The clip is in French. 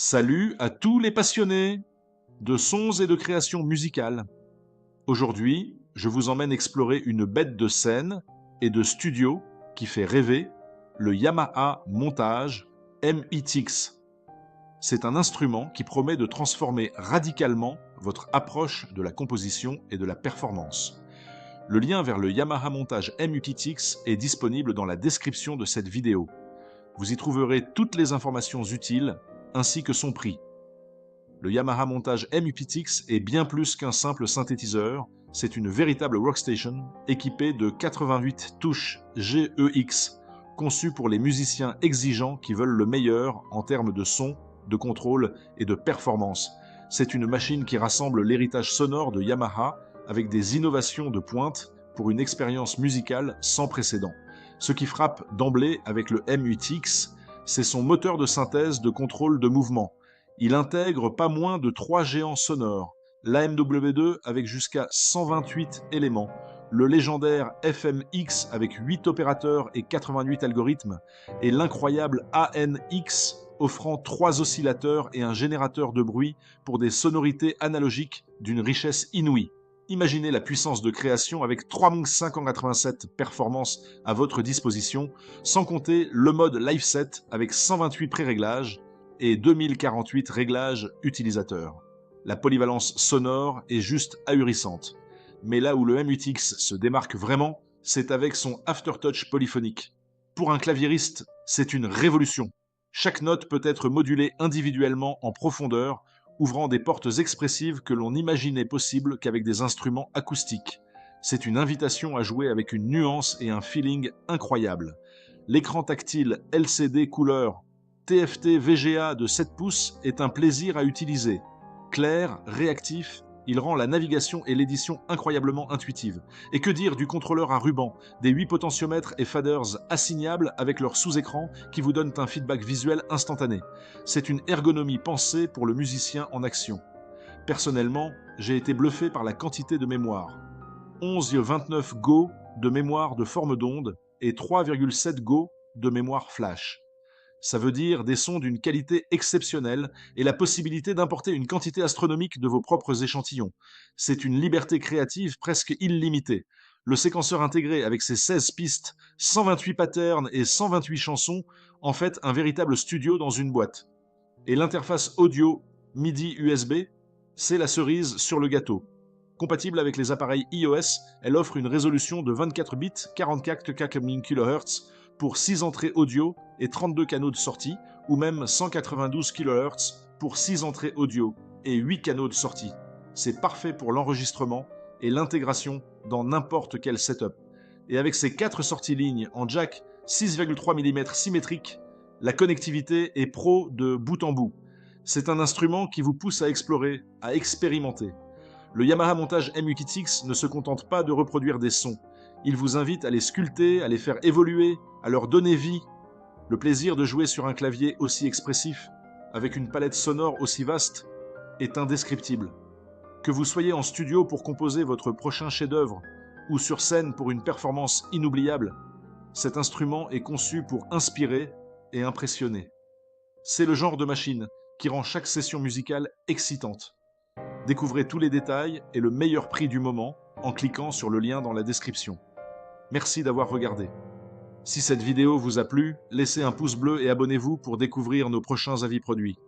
Salut à tous les passionnés de sons et de création musicale. Aujourd'hui, je vous emmène explorer une bête de scène et de studio qui fait rêver, le Yamaha Montage MXX. C'est un instrument qui promet de transformer radicalement votre approche de la composition et de la performance. Le lien vers le Yamaha Montage MXX est disponible dans la description de cette vidéo. Vous y trouverez toutes les informations utiles ainsi que son prix. Le Yamaha Montage MXX est bien plus qu'un simple synthétiseur, c'est une véritable workstation équipée de 88 touches GEX, conçue pour les musiciens exigeants qui veulent le meilleur en termes de son, de contrôle et de performance. C'est une machine qui rassemble l'héritage sonore de Yamaha avec des innovations de pointe pour une expérience musicale sans précédent. Ce qui frappe d'emblée avec le MXX, c'est son moteur de synthèse de contrôle de mouvement. Il intègre pas moins de 3 géants sonores, l'AMW2 avec jusqu'à 128 éléments, le légendaire FMX avec 8 opérateurs et 88 algorithmes, et l'incroyable ANX offrant 3 oscillateurs et un générateur de bruit pour des sonorités analogiques d'une richesse inouïe. Imaginez la puissance de création avec 3587 performances à votre disposition, sans compter le mode Live Set avec 128 pré-réglages et 2048 réglages utilisateurs. La polyvalence sonore est juste ahurissante. Mais là où le MXX se démarque vraiment, c'est avec son aftertouch polyphonique. Pour un claviériste, c'est une révolution. Chaque note peut être modulée individuellement en profondeur, ouvrant des portes expressives que l'on n'imaginait possibles qu'avec des instruments acoustiques. C'est une invitation à jouer avec une nuance et un feeling incroyable. L'écran tactile LCD couleur TFT VGA de 7 pouces est un plaisir à utiliser. Clair, réactif, il rend la navigation et l'édition incroyablement intuitives. Et que dire du contrôleur à ruban, des 8 potentiomètres et faders assignables avec leur sous-écran qui vous donnent un feedback visuel instantané. C'est une ergonomie pensée pour le musicien en action. Personnellement, j'ai été bluffé par la quantité de mémoire. 11,29 Go de mémoire de forme d'onde et 3,7 Go de mémoire flash. Ça veut dire des sons d'une qualité exceptionnelle et la possibilité d'importer une quantité astronomique de vos propres échantillons. C'est une liberté créative presque illimitée. Le séquenceur intégré avec ses 16 pistes, 128 patterns et 128 chansons en fait un véritable studio dans une boîte. Et l'interface audio MIDI USB, c'est la cerise sur le gâteau. Compatible avec les appareils iOS, elle offre une résolution de 24 bits 44 kHz pour 6 entrées audio et 32 canaux de sortie, ou même 192 kHz pour 6 entrées audio et 8 canaux de sortie. C'est parfait pour l'enregistrement et l'intégration dans n'importe quel setup. Et avec ses 4 sorties lignes en jack 6,3 mm symétrique, la connectivité est pro de bout en bout. C'est un instrument qui vous pousse à explorer, à expérimenter. Le Yamaha Montage MXX ne se contente pas de reproduire des sons. Il vous invite à les sculpter, à les faire évoluer, à leur donner vie. Le plaisir de jouer sur un clavier aussi expressif, avec une palette sonore aussi vaste, est indescriptible. Que vous soyez en studio pour composer votre prochain chef-d'œuvre, ou sur scène pour une performance inoubliable, cet instrument est conçu pour inspirer et impressionner. C'est le genre de machine qui rend chaque session musicale excitante. Découvrez tous les détails et le meilleur prix du moment en cliquant sur le lien dans la description. Merci d'avoir regardé. Si cette vidéo vous a plu, laissez un pouce bleu et abonnez-vous pour découvrir nos prochains avis produits.